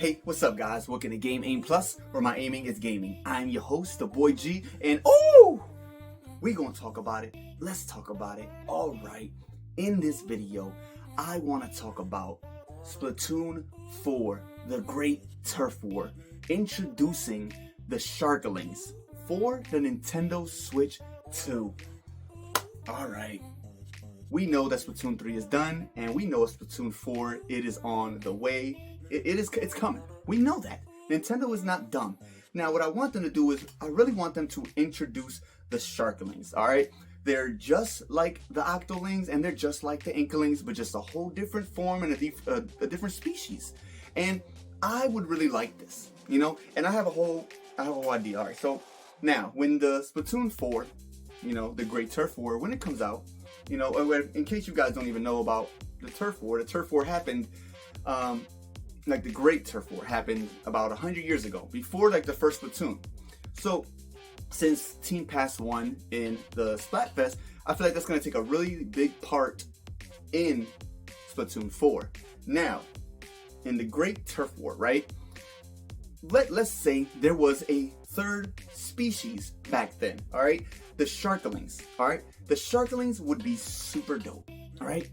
Hey, what's up guys? Welcome to Game Aim Plus, where my aiming is gaming. I'm your host, the boy G, and oh, we gonna talk about it. Let's talk about it. All right, in this video, I want to talk about Splatoon 4, the Great Turf War, introducing the Sharklings for the Nintendo Switch 2. All right. We know that Splatoon 3 is done, and we know Splatoon 4, it is on the way. It's coming. We know that. Nintendo is not dumb. Now, what I want them to do is, I really want them to introduce the Sharklings, all right? They're just like the Octolings, and they're just like the Inklings, but just a whole different form and a different species. And I would really like this, you know? And I have a whole idea. All right, so now, when the Splatoon 4, you know, the Great Turf War, when it comes out, you know, in case you guys don't even know about the Turf War happened, like the Great Turf War happened about 100 years ago, before like the first Splatoon. So since Team Pass won in the Splatfest, I feel like that's going to take a really big part in Splatoon 4. Now, in the Great Turf War, right? Let's say there was a third species back then, all right? The Sharklings, all right? The Sharklings would be super dope, all right?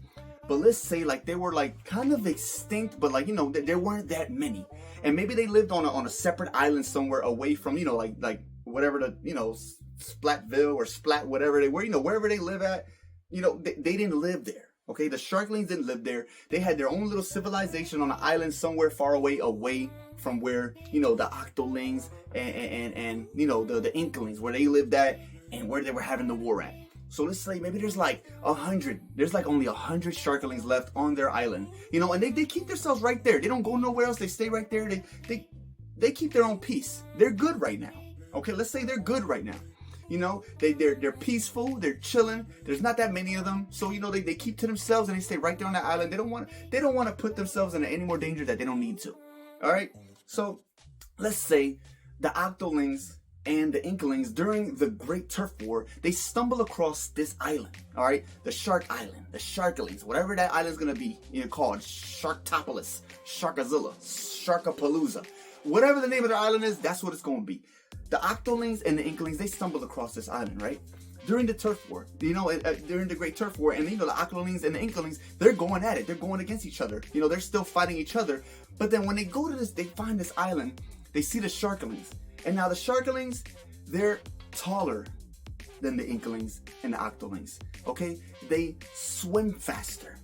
But let's say like they were like kind of extinct, but like, you know, there weren't that many. And maybe they lived on a separate island somewhere away from, you know, like whatever the, you know, Splatville or Splat, whatever they were, you know, wherever they live at, you know, they didn't live there. Okay, the Sharklings didn't live there. They had their own little civilization on an island somewhere far away from where, you know, the Octolings and you know, the Inklings, where they lived at and where they were having the war at. So let's say maybe there's like 100. There's like only 100 Sharklings left on their island. You know, and they keep themselves right there. They don't go nowhere else. They stay right there. They keep their own peace. They're good right now. Okay, let's say they're good right now. You know, they're peaceful, they're chilling. There's not that many of them. So, you know, they keep to themselves and they stay right there on that island. They don't want to put themselves in any more danger that they don't need to. All right? So, let's say the Octolings and the Inklings during the Great Turf War, they stumble across this island. All right? The Shark Island, the Sharklings, whatever that island's going to be, you know, called Sharktopolis, Sharkazilla, Sharkapalooza. Whatever the name of the island is, that's what it's going to be. The Octolings and the Inklings, they stumbled across this island, right? During the Turf War, you know, during the Great Turf War, and you know, the Octolings and the Inklings, they're going at it. They're going against each other. You know, they're still fighting each other. But then when they go to this, they find this island, they see the Sharklings. And now the Sharklings, they're taller than the Inklings and the Octolings, okay? They swim faster,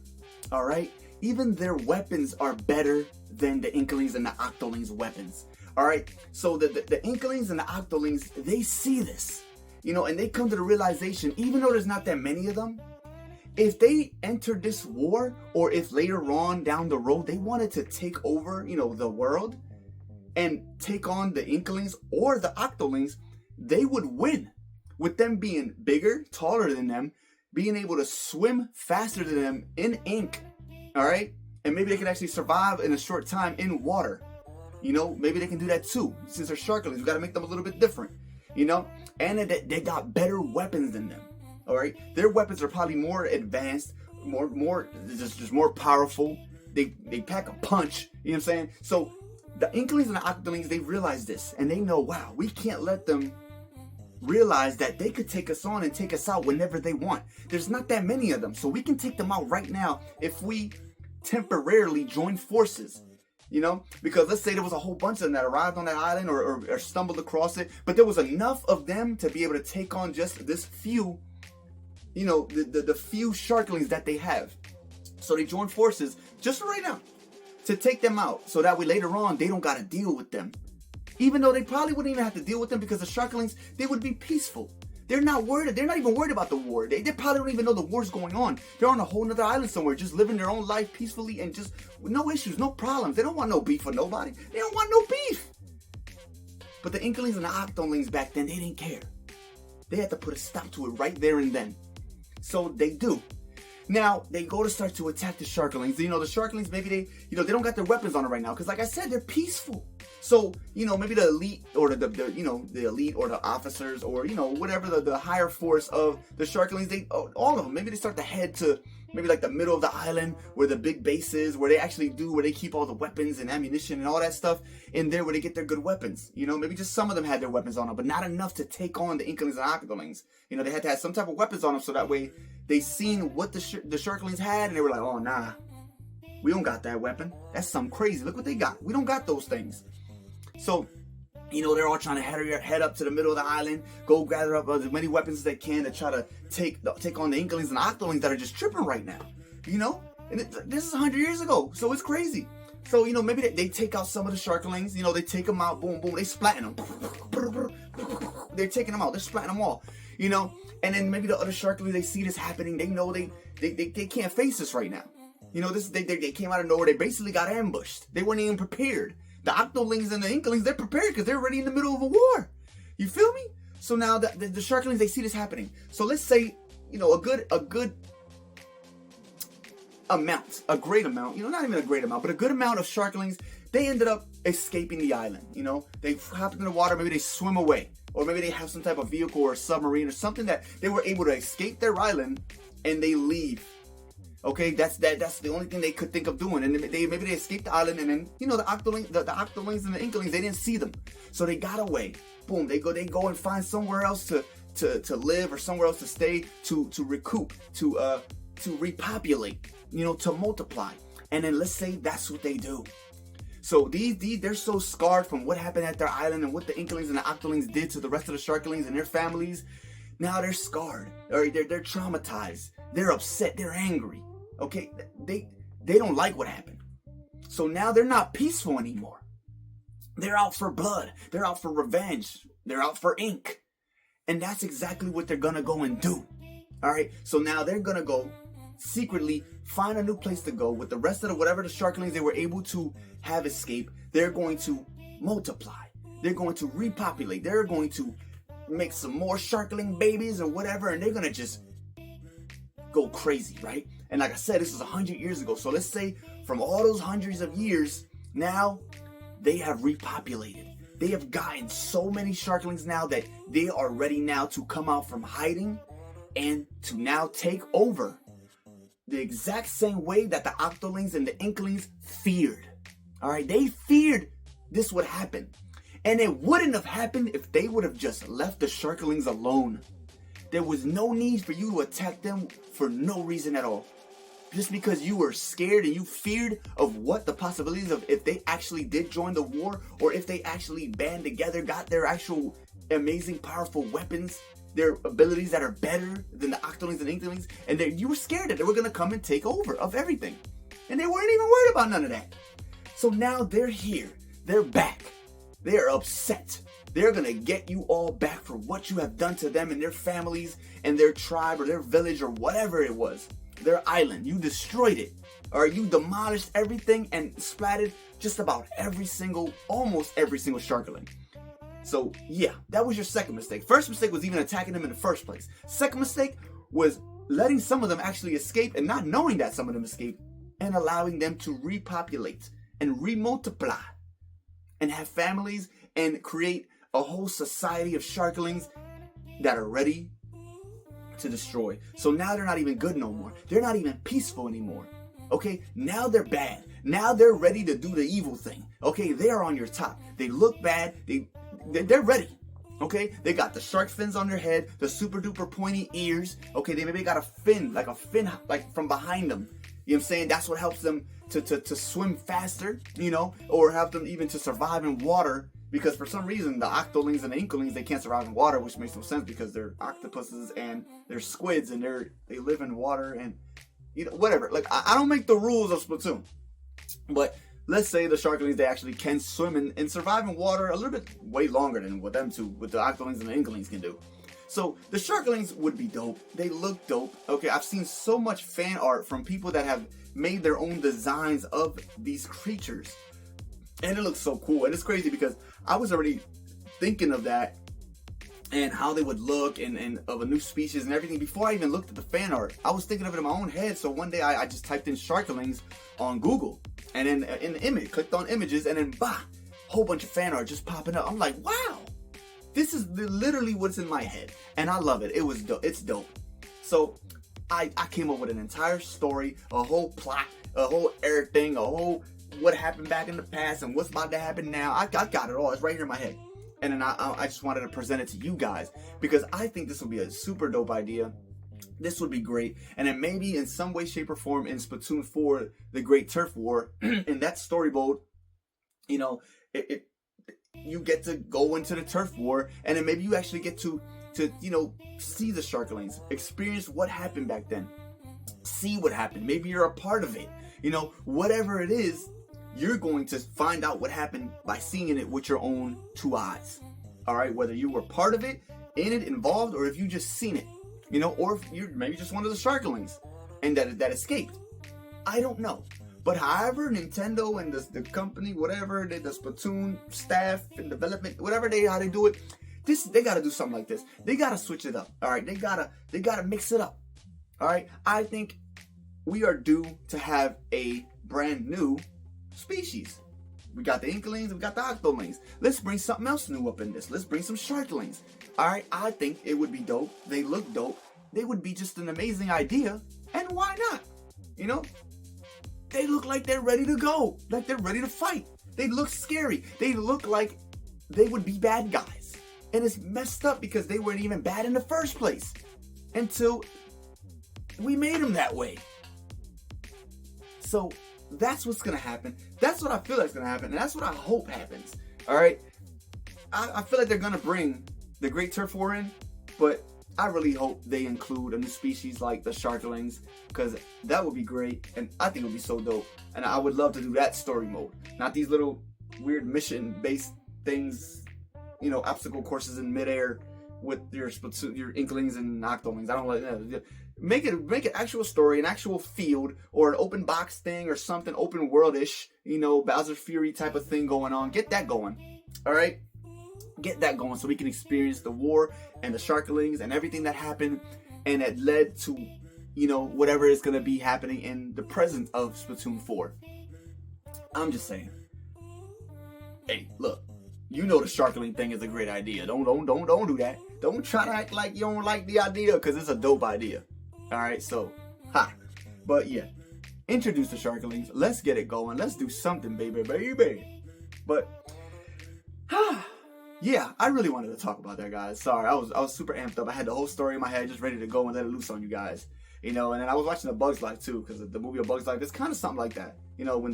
all right? Even their weapons are better than the Inklings and the Octolings' weapons. All right, so the Inklings and the Octolings, they see this, you know, and they come to the realization, even though there's not that many of them, if they enter this war, or if later on down the road they wanted to take over, you know, the world and take on the Inklings or the Octolings, they would win with them being bigger, taller than them, being able to swim faster than them in ink, all right? And maybe they can actually survive in a short time in water. You know, maybe they can do that too. Since they're Sharklings, we got to make them a little bit different, you know? And they got better weapons than them, all right? Their weapons are probably more advanced, just more powerful. They pack a punch, you know what I'm saying? So the Inklings and the Octolings, they realize this, and they know, wow, we can't let them realize that they could take us on and take us out whenever they want. There's not that many of them, so we can take them out right now if we temporarily join forces. You know, because let's say there was a whole bunch of them that arrived on that island or stumbled across it, but there was enough of them to be able to take on just this few, you know, the few Sharklings that they have. So they join forces just right now to take them out, so that way later on they don't got to deal with them. Even though they probably wouldn't even have to deal with them, because the Sharklings, they would be peaceful. They're not worried. They're not even worried about the war. They probably don't even know the war's going on. They're on a whole nother island somewhere, just living their own life peacefully and just with no issues, no problems. They don't want no beef with nobody. They don't want no beef. But the Inklings and the Octolings back then, they didn't care. They had to put a stop to it right there and then. So they do. Now, they go to start to attack the Sharklings. You know, the Sharklings, maybe they don't got their weapons on it right now. Because like I said, they're peaceful. So, you know, maybe the elite or the elite or the officers or, you know, whatever the higher force of the Sharklings, all of them, maybe they start to head to maybe like the middle of the island where the big base is, where they keep all the weapons and ammunition and all that stuff in there, where they get their good weapons. You know, maybe just some of them had their weapons on them, but not enough to take on the Inklings and Octolings. You know, they had to have some type of weapons on them, so that way they seen what the Sharklings had, and they were like, oh nah, we don't got that weapon. That's something crazy. Look what they got. We don't got those things. So, you know, they're all trying to head up to the middle of the island, go gather up as many weapons as they can to try to take on the Inklings and Octolings that are just tripping right now. You know, and this is 100 years ago, so it's crazy. So, you know, maybe they take out some of the Sharklings. You know, they take them out, boom, boom, they splatting them. They're taking them out. They're splatting them all. You know, and then maybe the other Sharklings, they see this happening. They know they can't face this right now. You know, they came out of nowhere. They basically got ambushed. They weren't even prepared. The Octolings and the Inklings, they're prepared because they're already in the middle of a war. You feel me? So now the Sharklings, they see this happening. So let's say, you know, a good amount, a great amount, you know, not even a great amount, but a good amount of Sharklings, they ended up escaping the island. You know, they hop in the water, maybe they swim away, or maybe they have some type of vehicle or submarine or something that they were able to escape their island and they leave. Okay, that's the only thing they could think of doing, and maybe they escaped the island, and then, you know, the Octolings and the Inklings, they didn't see them, so they got away. Boom, they go and find somewhere else to live, or somewhere else to stay, to recoup, to repopulate, you know, to multiply. And then let's say that's what they do. So they're so scarred from what happened at their island and what the Inklings and the Octolings did to the rest of the Sharklings and their families. Now they're scarred, or they're traumatized, they're upset, they're angry. Okay, they don't like what happened. So now they're not peaceful anymore. They're out for blood. They're out for revenge. They're out for ink. And that's exactly what they're gonna go and do. All right, so now they're gonna go secretly find a new place to go with the rest of whatever the Sharklings they were able to have escape. They're going to multiply. They're going to repopulate. They're going to make some more Sharkling babies or whatever, and they're gonna just go crazy, right? And like I said, this is 100 years ago. So let's say from all those hundreds of years, now they have repopulated. They have gotten so many Sharklings now that they are ready now to come out from hiding and to now take over the exact same way that the Octolings and the Inklings feared. All right, they feared this would happen. And it wouldn't have happened if they would have just left the Sharklings alone. There was no need for you to attack them for no reason at all. Just because you were scared and you feared of what the possibilities of if they actually did join the war, or if they actually band together, got their actual amazing, powerful weapons, their abilities that are better than the Octolings and Inklings, and you were scared that they were going to come and take over of everything. And they weren't even worried about none of that. So now they're here. They're back. They're upset. They're going to get you all back for what you have done to them and their families and their tribe or their village or whatever it was. Their island. You destroyed it. Or you demolished everything and splatted just about almost every single Sharkling. So yeah, that was your second mistake. First mistake was even attacking them in the first place. Second mistake was letting some of them actually escape and not knowing that some of them escaped, and allowing them to repopulate and remultiply and have families and create a whole society of Sharklings that are ready to destroy. So now they're not even good no more. They're not even peaceful anymore. Okay, now they're bad. Now they're ready to do the evil thing. Okay, they are on your top. They look bad. They're ready. Okay, they got the shark fins on their head, the super duper pointy ears. Okay, they maybe got a fin like from behind them. You know what I'm saying? That's what helps them to swim faster, you know, or help them even to survive in water. Because for some reason, the Octolings and the Inklings, they can't survive in water, which makes no sense because they're octopuses and they're squids and they live in water and, you know, whatever. Like, I don't make the rules of Splatoon. But let's say the Sharklings, they actually can swim and survive in water a little bit way longer than what the Octolings and the Inklings can do. So the Sharklings would be dope. They look dope. Okay, I've seen so much fan art from people that have made their own designs of these creatures. And it looks so cool. And it's crazy because I was already thinking of that and how they would look and of a new species and everything before I even looked at the fan art. I was thinking of it in my own head. So one day I just typed in Sharklings on Google and then in the image, clicked on images, and then whole bunch of fan art just popping up. I'm like, wow, this is literally what's in my head. And I love it. It was dope. It's dope. So I came up with an entire story, a whole plot, a whole everything, a whole what happened back in the past and what's about to happen now. I got it all. It's right here in my head. And then I just wanted to present it to you guys because I think this would be a super dope idea. This would be great. And then maybe in some way, shape, or form in Splatoon 4, the Great Turf War, in that story mode, you know, you get to go into the turf war, and then maybe you actually get to you know, see the Sharklings, experience what happened back then, see what happened. Maybe you're a part of it. You know, whatever it is, you're going to find out what happened by seeing it with your own 2 eyes. All right, whether you were part of it, in it, involved, or if you just seen it, you know, or if you're maybe just one of the Sharklings and that escaped. I don't know. But however, Nintendo and the company, whatever, the Splatoon staff and development, whatever how they do it, they gotta do something like this. They gotta switch it up. All right, they gotta mix it up. All right, I think we are due to have a brand new species. We got the Inklings, we got the Octolings. Let's bring something else new up in this. Let's bring some Sharklings. All right, I think it would be dope. They look dope. They would be just an amazing idea. And why not? You know, they look like they're ready to go. Like they're ready to fight. They look scary. They look like they would be bad guys. And it's messed up because they weren't even bad in the first place until we made them that way. So that's what's going to happen. That's what I feel like is going to happen. And that's what I hope happens. All right. I feel like they're going to bring the Great Turf War in, but I really hope they include a new species like the Sharklings, because that would be great. And I think it would be so dope. And I would love to do that story mode. Not these little weird mission-based things, you know, obstacle courses in midair with your Inklings and Octolings. I don't like that. Make it actual story, an actual field, or an open box thing, or something open world-ish, you know, Bowser's Fury type of thing going on. Get that going. All right, get that going so we can experience the war and the Sharklings and everything that happened, and it led to, you know, whatever is gonna be happening in the present of Splatoon 4. I'm just saying. Hey, look. You know the Sharkling thing is a great idea. Don't do that. Don't try to act like you don't like the idea, because it's a dope idea. Alright, so, But yeah, introduce the Sharklings. Let's get it going. Let's do something, baby. But, yeah, I really wanted to talk about that, guys. Sorry, I was super amped up. I had the whole story in my head, just ready to go and let it loose on you guys. You know, and then I was watching A Bug's Life too, because the movie A Bug's Life is kind of something like that. You know, when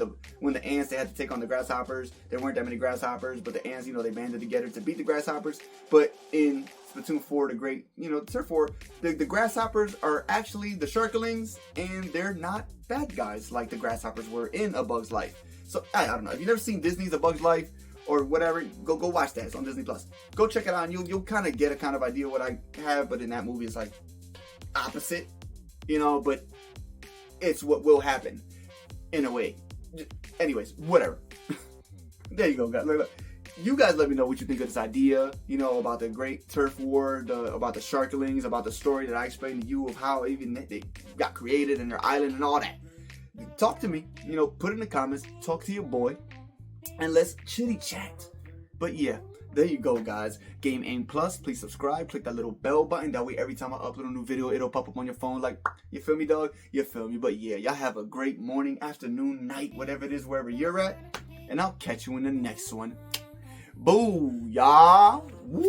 the ants, they had to take on the grasshoppers. There weren't that many grasshoppers, but the ants, you know, they banded together to beat the grasshoppers. But in Splatoon 4, the Great, you know, Turf War, the grasshoppers are actually the Sharklings, and they're not bad guys like the grasshoppers were in A Bug's Life. So I don't know. If you've never seen Disney's A Bug's Life or whatever, go watch that. It's on Disney Plus. Go check it out, and you'll kind of get a kind of idea what I have. But in that movie, it's like opposite. You know, but it's what will happen in a way. Anyways, whatever. There you go, guys. Look. You guys let me know what you think of this idea, you know, about the Great Turf War, about the Sharklings, about the story that I explained to you of how even they got created and their island and all that. Talk to me, you know, put it in the comments, talk to your boy, and let's chitty chat. But yeah. There you go, guys. Game Aim Plus. Please subscribe. Click that little bell button. That way, every time I upload a new video, it'll pop up on your phone. Like, you feel me, dog? You feel me? But yeah, y'all have a great morning, afternoon, night, whatever it is, wherever you're at. And I'll catch you in the next one. Booyah! Woo!